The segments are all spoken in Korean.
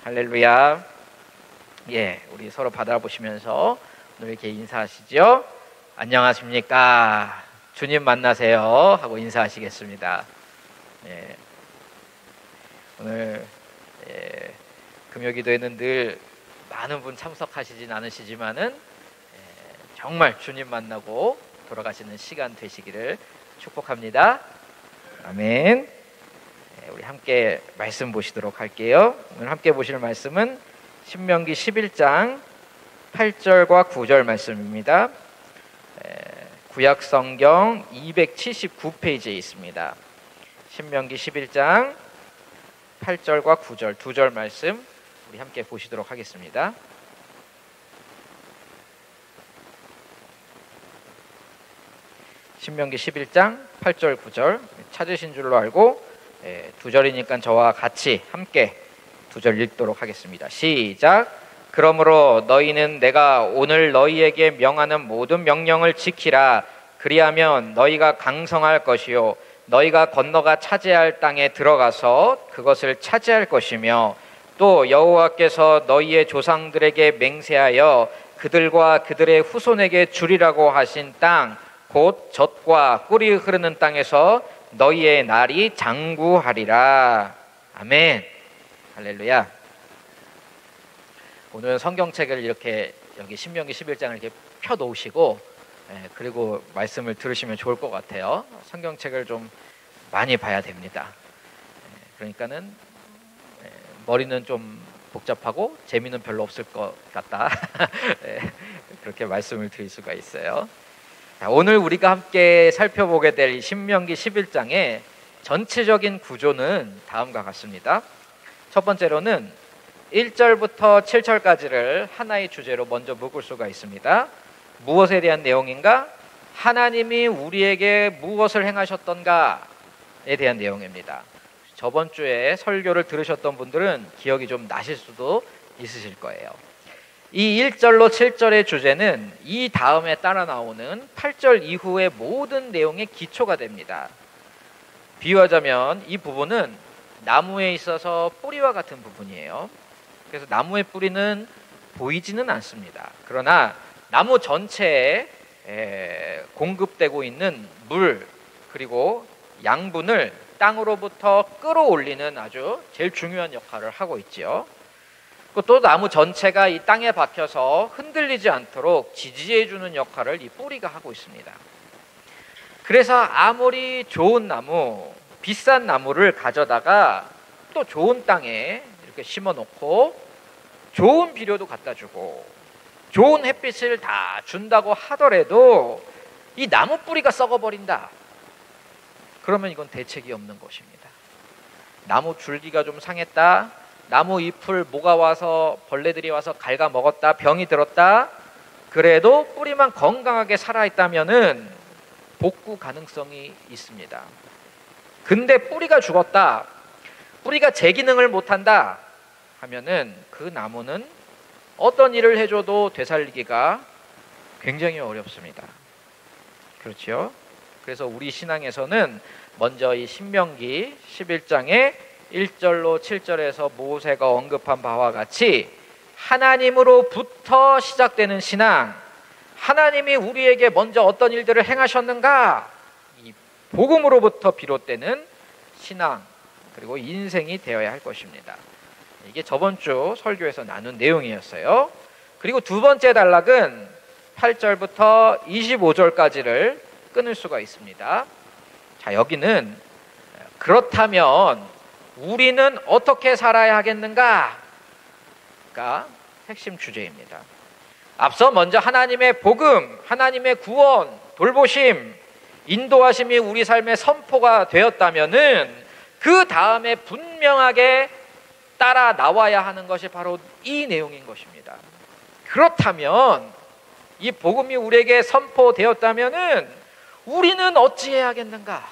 할렐루야. 예, 우리 서로 바라보시면서 오늘 이렇게 인사하시죠. 안녕하십니까. 주님 만나세요 하고 인사하시겠습니다. 예, 오늘 금요기도에는 늘 많은 분 참석하시진 않으시지만은 정말 주님 만나고 돌아가시는 시간 되시기를 축복합니다. 아멘. 우리 함께 말씀 보시도록 할게요. 오늘 함께 보실 말씀은 신명기 11장 8절과 9절 말씀입니다. 구약성경 279페이지에 있습니다. 신명기 11장 8절과 9절 두 절 말씀 우리 함께 보시도록 하겠습니다. 신명기 11장 8절 9절 찾으신 줄로 알고 두 절이니까 저와 같이 함께 두 절 읽도록 하겠습니다. 시작. 그러므로 너희는 내가 오늘 너희에게 명하는 모든 명령을 지키라. 그리하면 너희가 강성할 것이요 너희가 건너가 차지할 땅에 들어가서 그것을 차지할 것이며 또 여호와께서 너희의 조상들에게 맹세하여 그들과 그들의 후손에게 주리라고 하신 땅 곧 젖과 꿀이 흐르는 땅에서 너희의 날이 장구하리라. 아멘. 할렐루야. 오늘은 성경책을 이렇게 여기 신명기 11장을 이렇게 펴 놓으시고 그리고 말씀을 들으시면 좋을 것 같아요. 성경책을 좀 많이 봐야 됩니다. 그러니까는 머리는 좀 복잡하고 재미는 별로 없을 것 같다. 그렇게 말씀을 드릴 수가 있어요. 자, 오늘 우리가 함께 살펴보게 될 신명기 11장의 전체적인 구조는 다음과 같습니다. 첫 번째로는 1절부터 7절까지를 하나의 주제로 먼저 묶을 수가 있습니다. 무엇에 대한 내용인가? 하나님이 우리에게 무엇을 행하셨던가에 대한 내용입니다. 저번 주에 설교를 들으셨던 분들은 기억이 좀 나실 수도 있으실 거예요. 이 1절로 7절의 주제는 이 다음에 따라 나오는 8절 이후의 모든 내용의 기초가 됩니다. 비유하자면 이 부분은 나무에 있어서 뿌리와 같은 부분이에요. 그래서 나무의 뿌리는 보이지는 않습니다. 그러나 나무 전체에 공급되고 있는 물 그리고 양분을 땅으로부터 끌어올리는 아주 제일 중요한 역할을 하고 있지요. 또 나무 전체가 이 땅에 박혀서 흔들리지 않도록 지지해주는 역할을 이 뿌리가 하고 있습니다. 그래서 아무리 좋은 나무, 비싼 나무를 가져다가 또 좋은 땅에 이렇게 심어놓고 좋은 비료도 갖다 주고 좋은 햇빛을 다 준다고 하더라도 이 나무 뿌리가 썩어버린다. 그러면 이건 대책이 없는 것입니다. 나무 줄기가 좀 상했다. 나무 잎을 모가 와서 벌레들이 와서 갉아 먹었다. 병이 들었다. 그래도 뿌리만 건강하게 살아있다면은 복구 가능성이 있습니다. 근데 뿌리가 죽었다. 뿌리가 제 기능을 못한다 하면은 그 나무는 어떤 일을 해줘도 되살리기가 굉장히 어렵습니다. 그렇죠? 그래서 우리 신앙에서는 먼저 이 신명기 11장의 1절로 7절에서 모세가 언급한 바와 같이 하나님으로부터 시작되는 신앙, 하나님이 우리에게 먼저 어떤 일들을 행하셨는가, 이 복음으로부터 비롯되는 신앙 그리고 인생이 되어야 할 것입니다. 이게 저번 주 설교에서 나눈 내용이었어요. 그리고 두 번째 단락은 8절부터 25절까지를 끊을 수가 있습니다. 자, 여기는 그렇다면 우리는 어떻게 살아야 하겠는가가 핵심 주제입니다. 앞서 먼저 하나님의 복음, 하나님의 구원, 돌보심, 인도하심이 우리 삶의 선포가 되었다면은 그 다음에 분명하게 따라 나와야 하는 것이 바로 이 내용인 것입니다. 그렇다면 이 복음이 우리에게 선포되었다면은 우리는 어찌해야 하겠는가?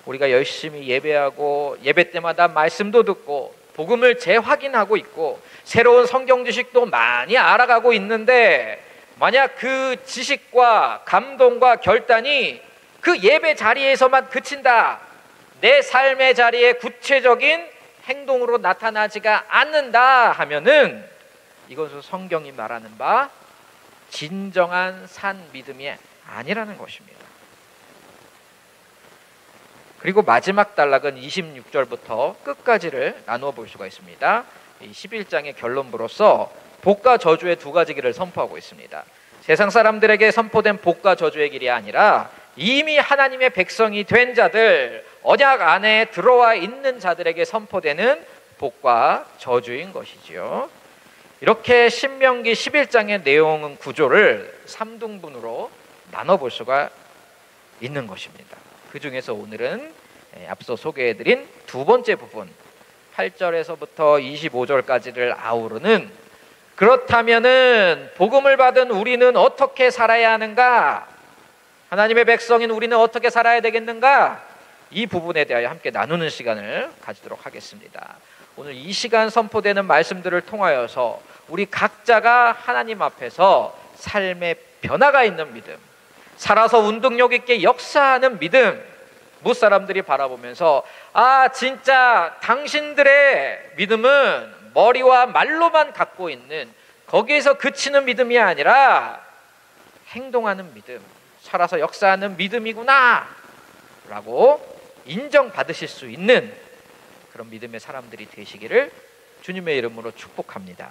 우리가 열심히 예배하고 예배 때마다 말씀도 듣고 복음을 재확인하고 있고 새로운 성경 지식도 많이 알아가고 있는데, 만약 그 지식과 감동과 결단이 그 예배 자리에서만 그친다, 내 삶의 자리에 구체적인 행동으로 나타나지가 않는다 하면은 이것은 성경이 말하는 바 진정한 산 믿음이 아니라는 것입니다. 그리고 마지막 단락은 26절부터 끝까지를 나누어 볼 수가 있습니다. 이 11장의 결론부로서 복과 저주의 두 가지 길을 선포하고 있습니다. 세상 사람들에게 선포된 복과 저주의 길이 아니라 이미 하나님의 백성이 된 자들, 언약 안에 들어와 있는 자들에게 선포되는 복과 저주인 것이지요. 이렇게 신명기 11장의 내용은 구조를 3등분으로 나눠볼 수가 있는 것입니다. 그 중에서 오늘은 앞서 소개해드린 두 번째 부분 8절에서부터 25절까지를 아우르는, 그렇다면은 복음을 받은 우리는 어떻게 살아야 하는가, 하나님의 백성인 우리는 어떻게 살아야 되겠는가, 이 부분에 대하여 함께 나누는 시간을 가지도록 하겠습니다. 오늘 이 시간 선포되는 말씀들을 통하여서 우리 각자가 하나님 앞에서 삶의 변화가 있는 믿음, 살아서 운동력 있게 역사하는 믿음, 못 사람들이 바라보면서 아, 진짜 당신들의 믿음은 머리와 말로만 갖고 있는, 거기에서 그치는 믿음이 아니라 행동하는 믿음, 살아서 역사하는 믿음이구나 라고 인정받으실 수 있는 그런 믿음의 사람들이 되시기를 주님의 이름으로 축복합니다.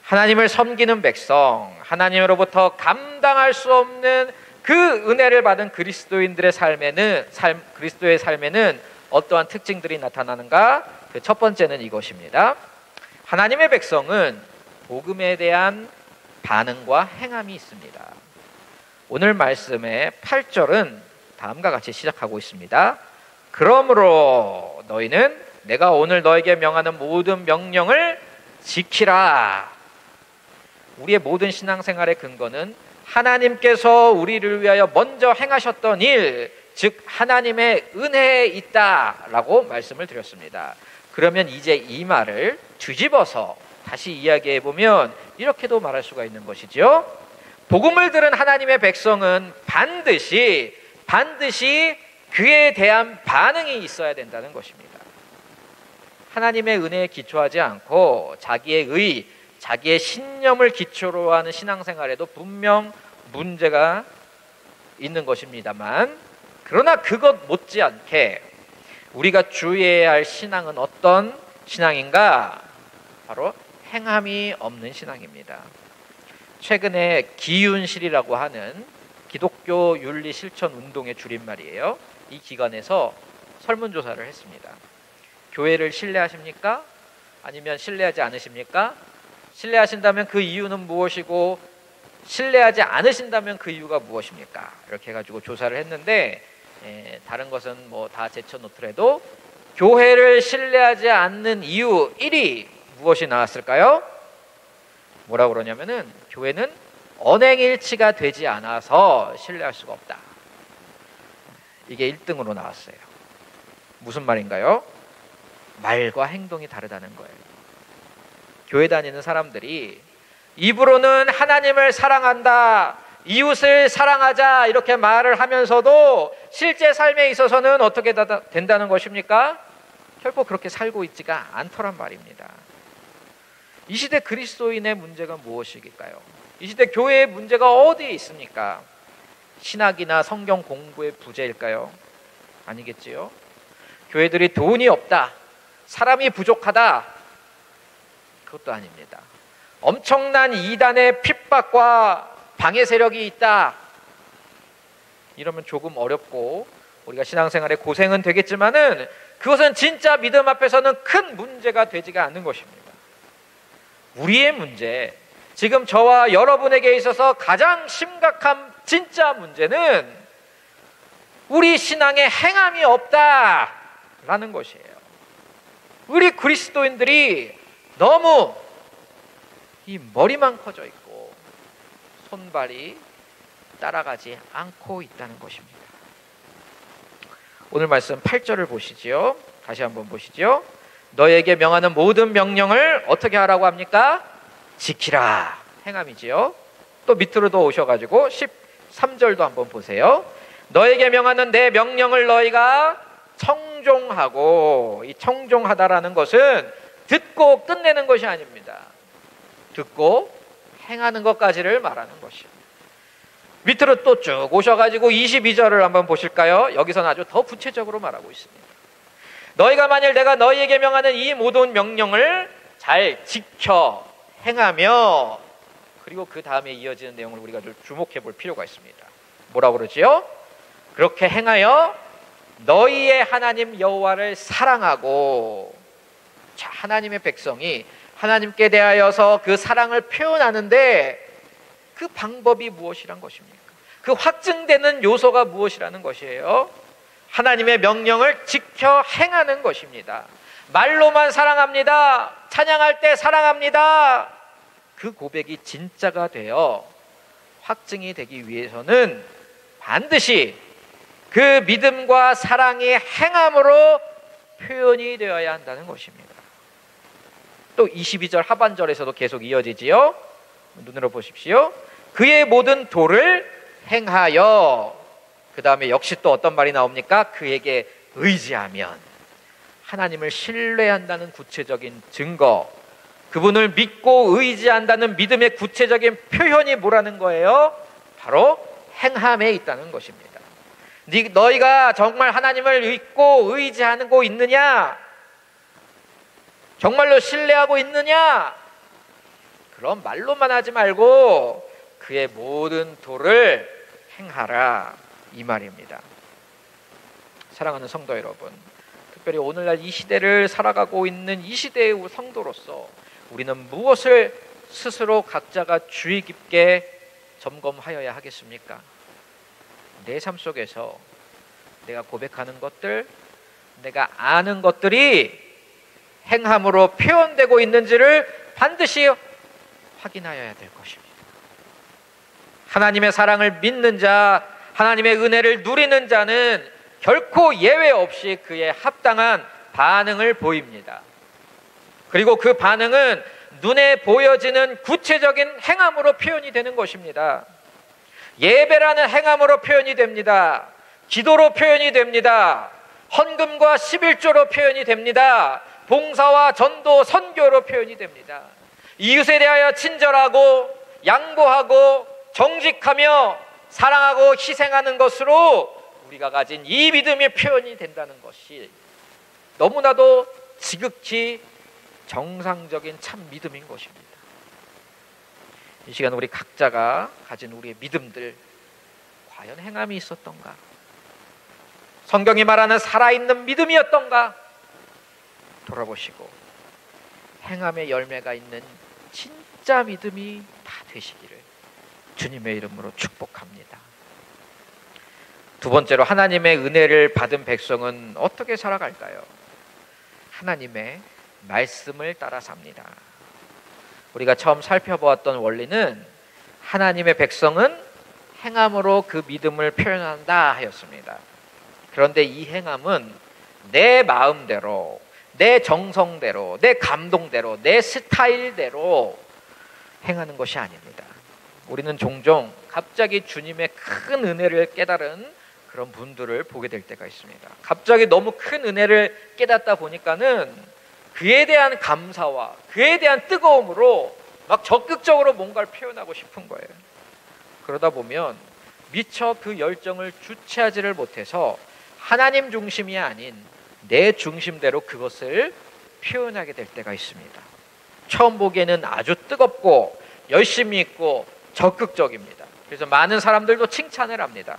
하나님을 섬기는 백성, 하나님으로부터 감당할 수 없는 그 은혜를 받은 그리스도인들의 그리스도의 삶에는 어떠한 특징들이 나타나는가? 그 첫 번째는 이것입니다. 하나님의 백성은 복음에 대한 반응과 행함이 있습니다. 오늘 말씀의 8절은 다음과 같이 시작하고 있습니다. 그러므로 너희는 내가 오늘 너에게 명하는 모든 명령을 지키라. 우리의 모든 신앙생활의 근거는 하나님께서 우리를 위하여 먼저 행하셨던 일, 즉 하나님의 은혜에 있다라고 말씀을 드렸습니다. 그러면 이제 이 말을 뒤집어서 다시 이야기해 보면 이렇게도 말할 수가 있는 것이죠. 복음을 들은 하나님의 백성은 반드시 그에 대한 반응이 있어야 된다는 것입니다. 하나님의 은혜에 기초하지 않고 자기의 의, 자기의 신념을 기초로 하는 신앙생활에도 분명 문제가 있는 것입니다만, 그러나 그것 못지않게 우리가 주의해야 할 신앙은 어떤 신앙인가? 바로 행함이 없는 신앙입니다. 최근에 기윤실이라고 하는 기독교 윤리 실천 운동의 줄임말이에요. 이 기관에서 설문조사를 했습니다. 교회를 신뢰하십니까? 아니면 신뢰하지 않으십니까? 신뢰하신다면 그 이유는 무엇이고, 신뢰하지 않으신다면 그 이유가 무엇입니까? 이렇게 해가지고 조사를 했는데, 다른 것은 뭐 다 제쳐놓더라도 교회를 신뢰하지 않는 이유 1위 무엇이 나왔을까요? 뭐라고 그러냐면은 교회는 언행일치가 되지 않아서 신뢰할 수가 없다. 이게 1등으로 나왔어요. 무슨 말인가요? 말과 행동이 다르다는 거예요. 교회 다니는 사람들이 입으로는 하나님을 사랑한다, 이웃을 사랑하자 이렇게 말을 하면서도 실제 삶에 있어서는 어떻게 된다는 것입니까? 결코 그렇게 살고 있지가 않더란 말입니다. 이 시대 그리스도인의 문제가 무엇일까요? 이 시대 교회의 문제가 어디에 있습니까? 신학이나 성경 공부의 부재일까요? 아니겠지요? 교회들이 돈이 없다, 사람이 부족하다, 그것도 아닙니다. 엄청난 이단의 핍박과 방해 세력이 있다, 이러면 조금 어렵고 우리가 신앙생활에 고생은 되겠지만은 그것은 진짜 믿음 앞에서는 큰 문제가 되지가 않는 것입니다. 우리의 문제, 지금 저와 여러분에게 있어서 가장 심각한 진짜 문제는 우리 신앙에 행함이 없다라는 것이에요. 우리 그리스도인들이 너무 이 머리만 커져 있고 손발이 따라가지 않고 있다는 것입니다. 오늘 말씀 8절을 보시지요. 다시 한번 보시죠. 너에게 명하는 모든 명령을 어떻게 하라고 합니까? 지키라. 행함이지요. 또 밑으로 더 오셔가지고 13절도 한번 보세요. 너에게 명하는 내 명령을 너희가 청종하고, 이 청종하다라는 것은 듣고 끝내는 것이 아닙니다. 듣고 행하는 것까지를 말하는 것입니다. 밑으로 또 쭉 오셔가지고 22절을 한번 보실까요? 여기서는 아주 더 구체적으로 말하고 있습니다. 너희가 만일 내가 너희에게 명하는 이 모든 명령을 잘 지켜 행하며, 그리고 그 다음에 이어지는 내용을 우리가 좀 주목해 볼 필요가 있습니다. 뭐라고 그러지요? 그렇게 행하여 너희의 하나님 여호와를 사랑하고. 자, 하나님의 백성이 하나님께 대하여서 그 사랑을 표현하는데 그 방법이 무엇이란 것입니까? 그 확증되는 요소가 무엇이라는 것이에요? 하나님의 명령을 지켜 행하는 것입니다. 말로만 사랑합니다. 찬양할 때 사랑합니다. 그 고백이 진짜가 되어 확증이 되기 위해서는 반드시 그 믿음과 사랑이 행함으로 표현이 되어야 한다는 것입니다. 또 22절 하반절에서도 계속 이어지지요. 눈으로 보십시오. 그의 모든 도를 행하여, 그 다음에 역시 또 어떤 말이 나옵니까? 그에게 의지하면. 하나님을 신뢰한다는 구체적인 증거, 그분을 믿고 의지한다는 믿음의 구체적인 표현이 뭐라는 거예요? 바로 행함에 있다는 것입니다. 너희가 정말 하나님을 믿고 의지하고 있느냐? 정말로 신뢰하고 있느냐? 그럼 말로만 하지 말고 그의 모든 도를 행하라, 이 말입니다. 사랑하는 성도 여러분, 특별히 오늘날 이 시대를 살아가고 있는 이 시대의 성도로서 우리는 무엇을 스스로 각자가 주의 깊게 점검하여야 하겠습니까? 내 삶 속에서 내가 고백하는 것들, 내가 아는 것들이 행함으로 표현되고 있는지를 반드시 확인하여야 될 것입니다. 하나님의 사랑을 믿는 자, 하나님의 은혜를 누리는 자는 결코 예외 없이 그에 합당한 반응을 보입니다. 그리고 그 반응은 눈에 보여지는 구체적인 행함으로 표현이 되는 것입니다. 예배라는 행함으로 표현이 됩니다. 기도로 표현이 됩니다. 헌금과 11조로 표현이 됩니다. 봉사와 전도, 선교로 표현이 됩니다. 이웃에 대하여 친절하고 양보하고 정직하며 사랑하고 희생하는 것으로 우리가 가진 이 믿음의 표현이 된다는 것이 너무나도 지극히 정상적인 참 믿음인 것입니다. 이 시간 우리 각자가 가진 우리의 믿음들, 과연 행함이 있었던가? 성경이 말하는 살아있는 믿음이었던가? 돌아보시고 행함의 열매가 있는 진짜 믿음이 다 되시기를 주님의 이름으로 축복합니다. 두 번째로, 하나님의 은혜를 받은 백성은 어떻게 살아갈까요? 하나님의 말씀을 따라 삽니다. 우리가 처음 살펴보았던 원리는 하나님의 백성은 행함으로 그 믿음을 표현한다 하였습니다. 그런데 이 행함은 내 마음대로, 내 정성대로, 내 감동대로, 내 스타일대로 행하는 것이 아닙니다. 우리는 종종 갑자기 주님의 큰 은혜를 깨달은 그런 분들을 보게 될 때가 있습니다. 갑자기 너무 큰 은혜를 깨닫다 보니까는 그에 대한 감사와 그에 대한 뜨거움으로 막 적극적으로 뭔가를 표현하고 싶은 거예요. 그러다 보면 미처 그 열정을 주체하지를 못해서 하나님 중심이 아닌 내 중심대로 그것을 표현하게 될 때가 있습니다. 처음 보기에는 아주 뜨겁고 열심히 있고 적극적입니다. 그래서 많은 사람들도 칭찬을 합니다.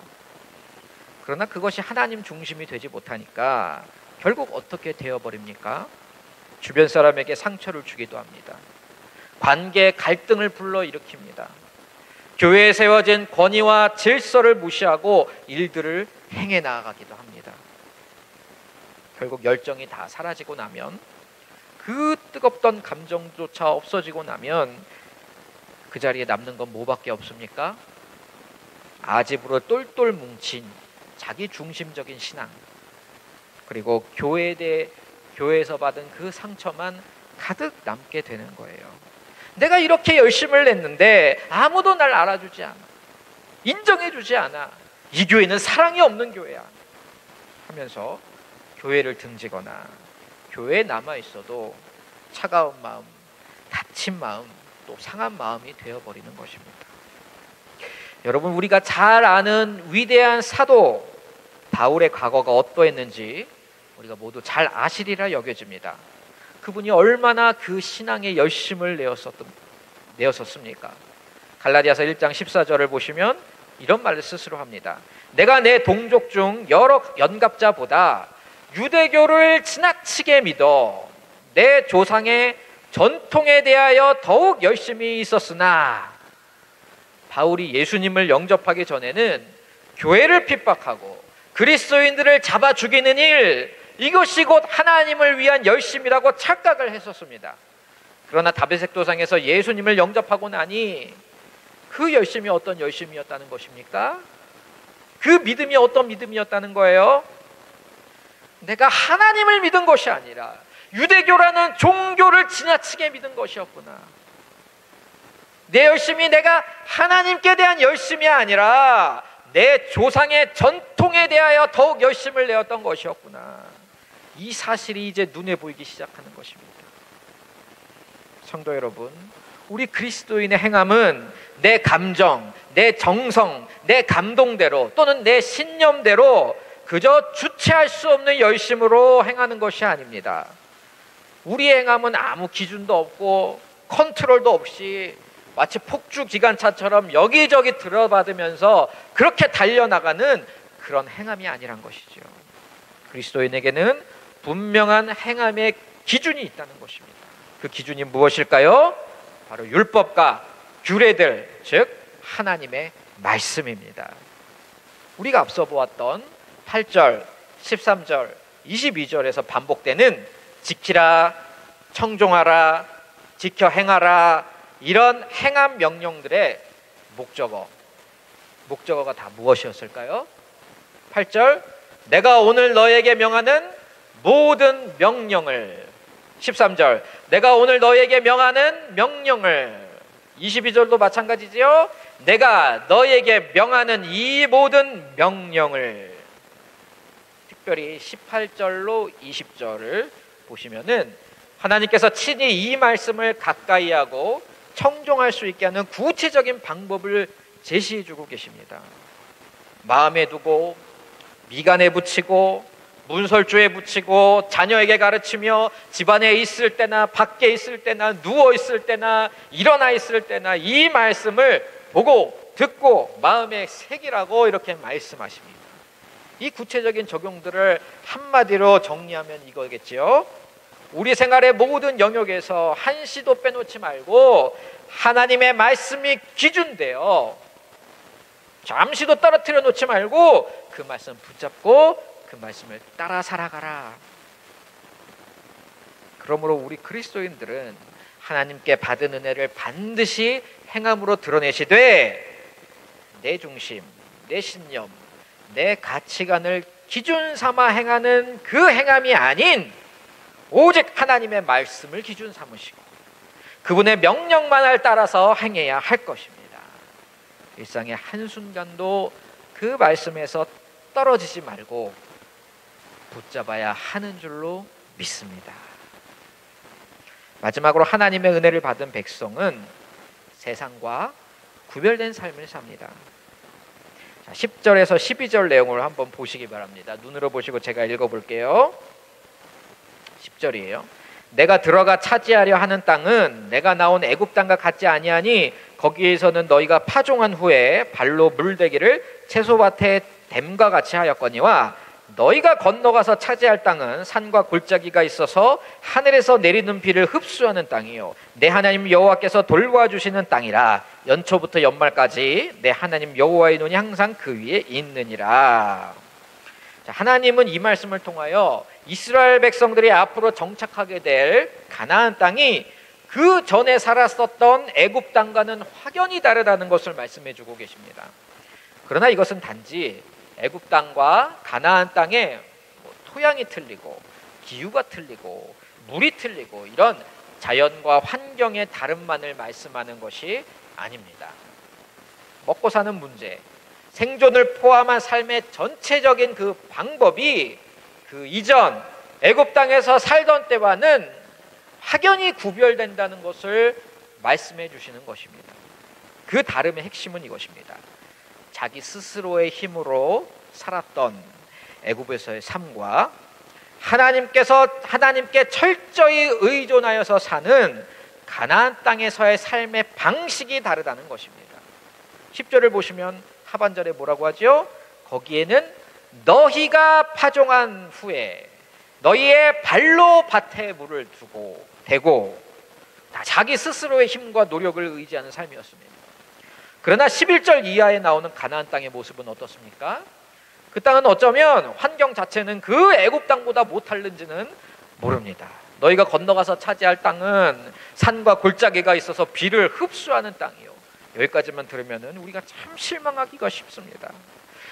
그러나 그것이 하나님 중심이 되지 못하니까 결국 어떻게 되어버립니까? 주변 사람에게 상처를 주기도 합니다. 관계 갈등을 불러일으킵니다. 교회에 세워진 권위와 질서를 무시하고 일들을 행해 나아가기도 합니다. 결국 열정이 다 사라지고 나면, 그 뜨겁던 감정조차 없어지고 나면 그 자리에 남는 건 뭐밖에 없습니까? 아집으로 똘똘 뭉친 자기 중심적인 신앙, 그리고 교회에서 받은 그 상처만 가득 남게 되는 거예요. 내가 이렇게 열심을 냈는데 아무도 날 알아주지 않아, 인정해주지 않아, 이 교회는 사랑이 없는 교회야 하면서 교회를 등지거나 교회에 남아있어도 차가운 마음, 다친 마음, 또 상한 마음이 되어버리는 것입니다. 여러분, 우리가 잘 아는 위대한 사도 바울의 과거가 어떠했는지 우리가 모두 잘 아시리라 여겨집니다. 그분이 얼마나 그 신앙에 열심을 내었었습니까? 갈라디아서 1장 14절을 보시면 이런 말을 스스로 합니다. 내가 내 동족 중 여러 연갑자보다 유대교를 지나치게 믿어 내 조상의 전통에 대하여 더욱 열심히 있었으나, 바울이 예수님을 영접하기 전에는 교회를 핍박하고 그리스도인들을 잡아 죽이는 일, 이것이 곧 하나님을 위한 열심이라고 착각을 했었습니다. 그러나 다베섹 도상에서 예수님을 영접하고 나니 그 열심이 어떤 열심이었다는 것입니까? 그 믿음이 어떤 믿음이었다는 거예요? 내가 하나님을 믿은 것이 아니라 유대교라는 종교를 지나치게 믿은 것이었구나. 내 열심이 내가 하나님께 대한 열심이 아니라 내 조상의 전통에 대하여 더욱 열심을 내었던 것이었구나. 이 사실이 이제 눈에 보이기 시작하는 것입니다. 성도 여러분, 우리 그리스도인의 행함은 내 감정, 내 정성, 내 감동대로 또는 내 신념대로 그저 주체할 수 없는 열심으로 행하는 것이 아닙니다. 우리의 행함은 아무 기준도 없고 컨트롤도 없이 마치 폭주기관차처럼 여기저기 들어받으면서 그렇게 달려나가는 그런 행함이 아니란 것이죠. 그리스도인에게는 분명한 행함의 기준이 있다는 것입니다. 그 기준이 무엇일까요? 바로 율법과 규례들, 즉 하나님의 말씀입니다. 우리가 앞서 보았던 8절, 13절, 22절에서 반복되는 지키라, 청종하라, 지켜 행하라, 이런 행함 명령들의 목적어가 다 무엇이었을까요? 8절, 내가 오늘 너에게 명하는 모든 명령을. 13절, 내가 오늘 너에게 명하는 명령을. 22절도 마찬가지지요. 내가 너에게 명하는 이 모든 명령을. 특별히 18절로 20절을 보시면은 하나님께서 친히 이 말씀을 가까이 하고 청종할 수 있게 하는 구체적인 방법을 제시해 주고 계십니다. 마음에 두고 미간에 붙이고 문설주에 붙이고 자녀에게 가르치며 집안에 있을 때나 밖에 있을 때나 누워 있을 때나 일어나 있을 때나 이 말씀을 보고 듣고 마음에 새기라고 이렇게 말씀하십니다. 이 구체적인 적용들을 한마디로 정리하면 이거겠지요. 우리 생활의 모든 영역에서 한시도 빼놓지 말고 하나님의 말씀이 기준되어 잠시도 떨어뜨려 놓지 말고 그 말씀 붙잡고 그 말씀을 따라 살아가라. 그러므로 우리 그리스도인들은 하나님께 받은 은혜를 반드시 행함으로 드러내시되 내 중심, 내 신념, 내 가치관을 기준 삼아 행하는 그 행함이 아닌 오직 하나님의 말씀을 기준 삼으시고 그분의 명령만을 따라서 행해야 할 것입니다. 일상의 한순간도 그 말씀에서 떨어지지 말고 붙잡아야 하는 줄로 믿습니다. 마지막으로 하나님의 은혜를 받은 백성은 세상과 구별된 삶을 삽니다. 10절에서 12절 내용을 한번 보시기 바랍니다. 눈으로 보시고 제가 읽어볼게요. 10절이에요. 내가 들어가 차지하려 하는 땅은 내가 나온 애굽 땅과 같지 아니하니 거기에서는 너희가 파종한 후에 발로 물대기를 채소밭에 댐과 같이 하였거니와 너희가 건너가서 차지할 땅은 산과 골짜기가 있어서 하늘에서 내리는 비를 흡수하는 땅이요 내 하나님 여호와께서 돌보아주시는 땅이라 연초부터 연말까지 내 하나님 여호와의 눈이 항상 그 위에 있느니라. 자, 하나님은 이 말씀을 통하여 이스라엘 백성들이 앞으로 정착하게 될 가나안 땅이 그 전에 살았었던 애굽 땅과는 확연히 다르다는 것을 말씀해 주고 계십니다. 그러나 이것은 단지 애굽 땅과 가나안 땅의 토양이 틀리고 기후가 틀리고 물이 틀리고 이런 자연과 환경의 다름만을 말씀하는 것이 아닙니다. 먹고 사는 문제, 생존을 포함한 삶의 전체적인 그 방법이 그 이전 애굽 땅에서 살던 때와는 확연히 구별된다는 것을 말씀해 주시는 것입니다. 그 다름의 핵심은 이것입니다. 자기 스스로의 힘으로 살았던 애굽에서의 삶과 하나님께 철저히 의존하여서 사는 가나안 땅에서의 삶의 방식이 다르다는 것입니다. 10절을 보시면 하반절에 뭐라고 하죠? 거기에는 너희가 파종한 후에 너희의 발로 밭에 물을 대고 다 자기 스스로의 힘과 노력을 의지하는 삶이었습니다. 그러나 11절 이하에 나오는 가나안 땅의 모습은 어떻습니까? 그 땅은 어쩌면 환경 자체는 그 애굽 땅보다 못할는지는 모릅니다. 너희가 건너가서 차지할 땅은 산과 골짜기가 있어서 비를 흡수하는 땅이요. 여기까지만 들으면 우리가 참 실망하기가 쉽습니다.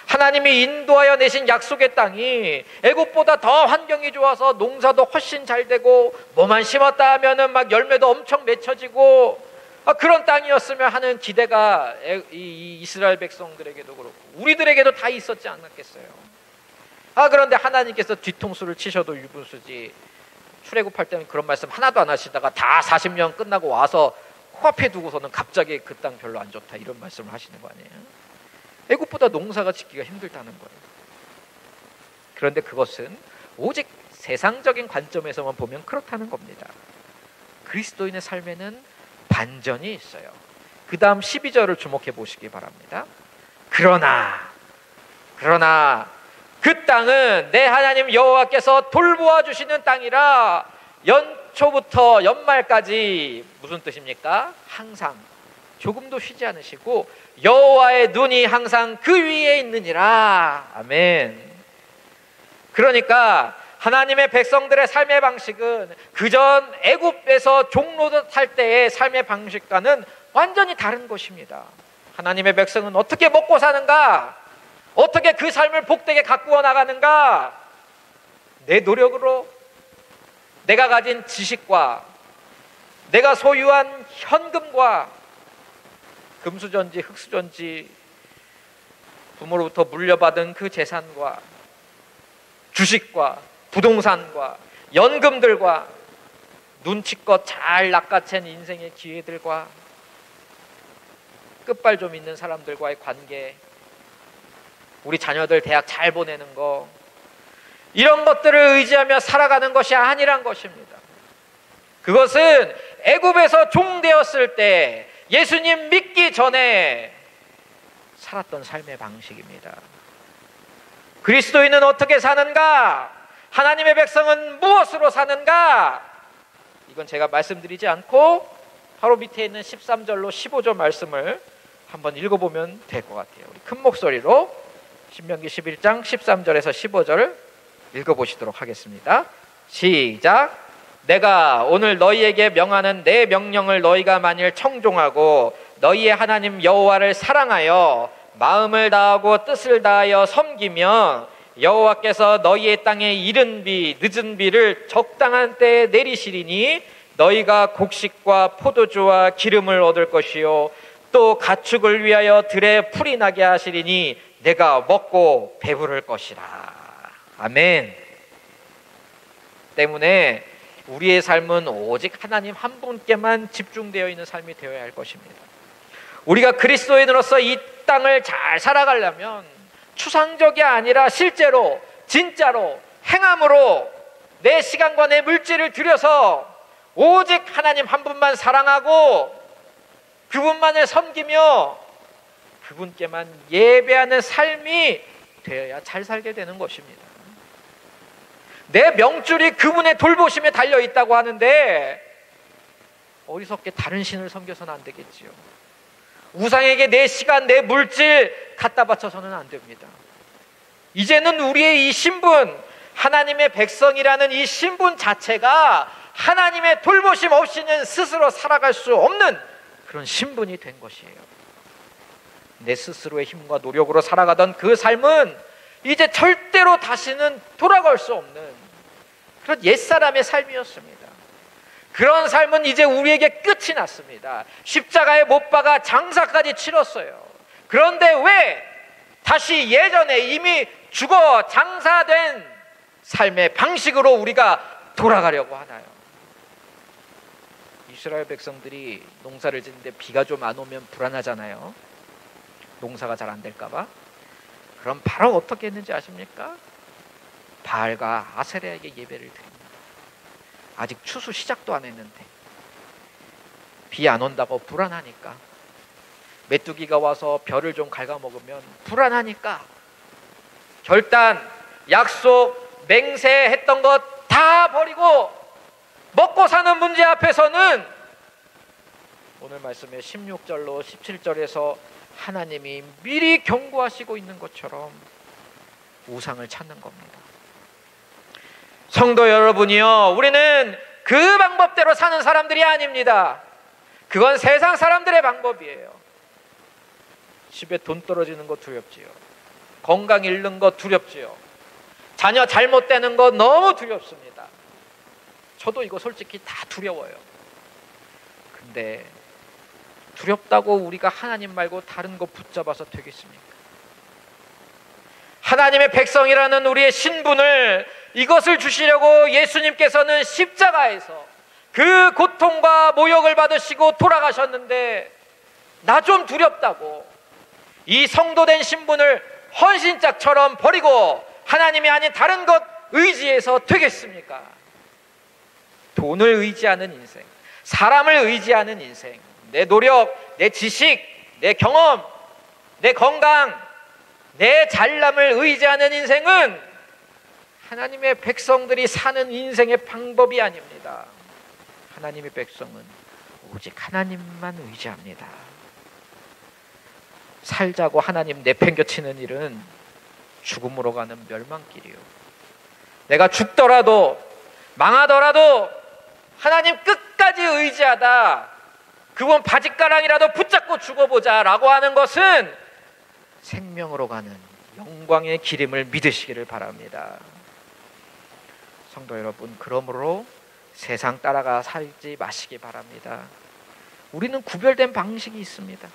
하나님이 인도하여 내신 약속의 땅이 애굽보다 더 환경이 좋아서 농사도 훨씬 잘 되고 뭐만 심었다 하면은 막 열매도 엄청 맺혀지고 그런 땅이었으면 하는 기대가 이 이스라엘 백성들에게도 그렇고 우리들에게도 다 있었지 않았겠어요? 그런데 하나님께서 뒤통수를 치셔도 유분수지, 출애굽할 때는 그런 말씀 하나도 안 하시다가 다 40년 끝나고 와서 코앞에 두고서는 갑자기 그 땅 별로 안 좋다 이런 말씀을 하시는 거 아니에요? 애굽보다 농사가 짓기가 힘들다는 거예요. 그런데 그것은 오직 세상적인 관점에서만 보면 그렇다는 겁니다. 그리스도인의 삶에는 반전이 있어요. 그 다음 12절을 주목해 보시기 바랍니다. 그러나 그 땅은 내 하나님 여호와께서 돌보아 주시는 땅이라 연초부터 연말까지 무슨 뜻입니까? 항상 조금도 쉬지 않으시고 여호와의 눈이 항상 그 위에 있느니라. 아멘. 그러니까 하나님의 백성들의 삶의 방식은 그전 애굽에서 종노릇 할 때의 삶의 방식과는 완전히 다른 것입니다. 하나님의 백성은 어떻게 먹고 사는가? 어떻게 그 삶을 복되게 가꾸어 나가는가? 내 노력으로, 내가 가진 지식과 내가 소유한 현금과 금수전지, 흙수전지, 부모로부터 물려받은 그 재산과 주식과 부동산과 연금들과 눈치껏 잘 낚아챈 인생의 기회들과 끝발 좀 있는 사람들과의 관계, 우리 자녀들 대학 잘 보내는 거, 이런 것들을 의지하며 살아가는 것이 아니란 것입니다. 그것은 애굽에서 종되었을 때 예수님 믿기 전에 살았던 삶의 방식입니다. 그리스도인은 어떻게 사는가? 하나님의 백성은 무엇으로 사는가? 이건 제가 말씀드리지 않고 바로 밑에 있는 13절로 15절 말씀을 한번 읽어보면 될 것 같아요. 우리 큰 목소리로 신명기 11장 13절에서 15절을 읽어보시도록 하겠습니다. 시작. 내가 오늘 너희에게 명하는 내 명령을 너희가 만일 청종하고 너희의 하나님 여호와를 사랑하여 마음을 다하고 뜻을 다하여 섬기면 여호와께서 너희의 땅에 이른 비 늦은 비를 적당한 때에 내리시리니 너희가 곡식과 포도주와 기름을 얻을 것이요 또 가축을 위하여 들에 풀이 나게 하시리니 내가 먹고 배부를 것이라. 아멘. 때문에 우리의 삶은 오직 하나님 한 분께만 집중되어 있는 삶이 되어야 할 것입니다. 우리가 그리스도인으로서 이 땅을 잘 살아가려면 추상적이 아니라 실제로 진짜로 행함으로 내 시간과 내 물질을 들여서 오직 하나님 한 분만 사랑하고 그분만을 섬기며 그분께만 예배하는 삶이 되어야 잘 살게 되는 것입니다. 내 명줄이 그분의 돌보심에 달려있다고 하는데 어리석게 다른 신을 섬겨서는 안 되겠지요. 우상에게 내 시간, 내 물질 갖다 바쳐서는 안 됩니다. 이제는 우리의 이 신분, 하나님의 백성이라는 이 신분 자체가 하나님의 돌보심 없이는 스스로 살아갈 수 없는 그런 신분이 된 것이에요. 내 스스로의 힘과 노력으로 살아가던 그 삶은 이제 절대로 다시는 돌아갈 수 없는 그런 옛사람의 삶이었습니다. 그런 삶은 이제 우리에게 끝이 났습니다. 십자가에 못 박아 장사까지 치렀어요. 그런데 왜 다시 예전에 이미 죽어 장사된 삶의 방식으로 우리가 돌아가려고 하나요? 이스라엘 백성들이 농사를 짓는데 비가 좀 안 오면 불안하잖아요. 농사가 잘 안 될까 봐. 그럼 바로 어떻게 했는지 아십니까? 바알과 아세라에게 예배를 드립니다. 아직 추수 시작도 안 했는데 비 안 온다고 불안하니까, 메뚜기가 와서 벼를 좀 갉아먹으면 불안하니까 결단, 약속, 맹세했던 것 다 버리고 먹고 사는 문제 앞에서는 오늘 말씀의 16절로 17절에서 하나님이 미리 경고하시고 있는 것처럼 우상을 찾는 겁니다. 성도 여러분이요, 우리는 그 방법대로 사는 사람들이 아닙니다. 그건 세상 사람들의 방법이에요. 집에 돈 떨어지는 거 두렵지요. 건강 잃는 거 두렵지요. 자녀 잘못되는 거 너무 두렵습니다. 저도 이거 솔직히 다 두려워요. 근데 두렵다고 우리가 하나님 말고 다른 거 붙잡아서 되겠습니까? 하나님의 백성이라는 우리의 신분을, 이것을 주시려고 예수님께서는 십자가에서 그 고통과 모욕을 받으시고 돌아가셨는데, 나 좀 두렵다고 이 성도된 신분을 헌신짝처럼 버리고 하나님이 아닌 다른 것 의지해서 되겠습니까? 돈을 의지하는 인생, 사람을 의지하는 인생, 내 노력, 내 지식, 내 경험, 내 건강, 내 잘남을 의지하는 인생은 하나님의 백성들이 사는 인생의 방법이 아닙니다. 하나님의 백성은 오직 하나님만 의지합니다. 살자고 하나님 내팽겨치는 일은 죽음으로 가는 멸망길이요. 내가 죽더라도 망하더라도 하나님 끝까지 의지하다, 그분 바짓가랑이라도 붙잡고 죽어보자 라고 하는 것은 생명으로 가는 영광의 기림을 믿으시기를 바랍니다. 성도 여러분, 그러므로 세상 따라가 살지 마시기 바랍니다. 우리는 구별된 방식이 있습니다.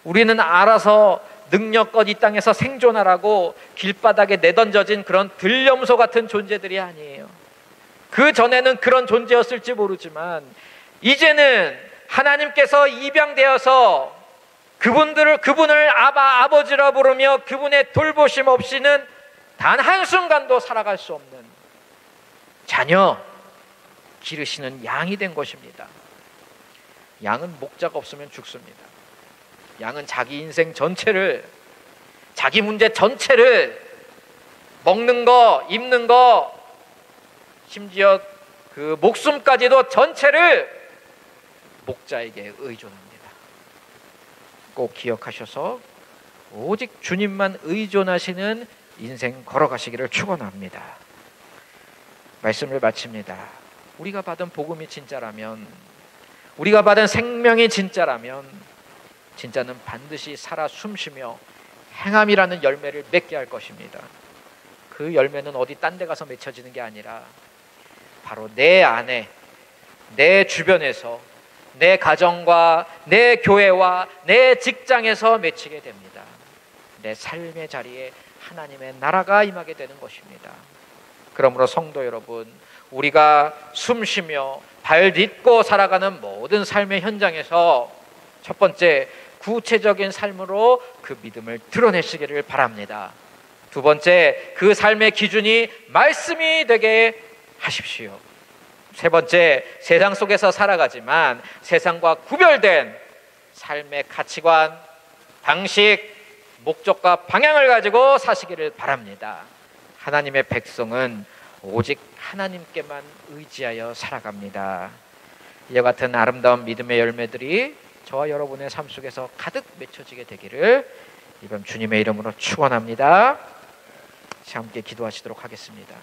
우리는 알아서 능력껏 이 땅에서 생존하라고 길바닥에 내던져진 그런 들염소 같은 존재들이 아니에요. 그 전에는 그런 존재였을지 모르지만 이제는 하나님께서 입양되어서 그분을 아버지라 부르며 그분의 돌보심 없이는 단 한순간도 살아갈 수 없는 자녀 기르시는 양이 된 것입니다. 양은 목자가 없으면 죽습니다. 양은 자기 인생 전체를, 자기 문제 전체를, 먹는 거, 입는 거, 심지어 그 목숨까지도 전체를 목자에게 의존합니다. 꼭 기억하셔서 오직 주님만 의존하시는 인생 걸어가시기를 축원합니다. 말씀을 마칩니다. 우리가 받은 복음이 진짜라면, 우리가 받은 생명이 진짜라면 진짜는 반드시 살아 숨쉬며 행함이라는 열매를 맺게 할 것입니다. 그 열매는 어디 딴 데 가서 맺혀지는 게 아니라 바로 내 안에, 내 주변에서, 내 가정과 내 교회와 내 직장에서 맺히게 됩니다. 내 삶의 자리에 하나님의 나라가 임하게 되는 것입니다. 그러므로 성도 여러분, 우리가 숨쉬며 발 딛고 살아가는 모든 삶의 현장에서 첫 번째, 구체적인 삶으로 그 믿음을 드러내시기를 바랍니다. 두 번째, 그 삶의 기준이 말씀이 되게 하십시오. 세 번째, 세상 속에서 살아가지만 세상과 구별된 삶의 가치관, 방식, 목적과 방향을 가지고 사시기를 바랍니다. 하나님의 백성은 오직 하나님께만 의지하여 살아갑니다. 이와 같은 아름다운 믿음의 열매들이 저와 여러분의 삶 속에서 가득 맺혀지게 되기를 이번 주님의 이름으로 축원합니다. 함께 기도하시도록 하겠습니다.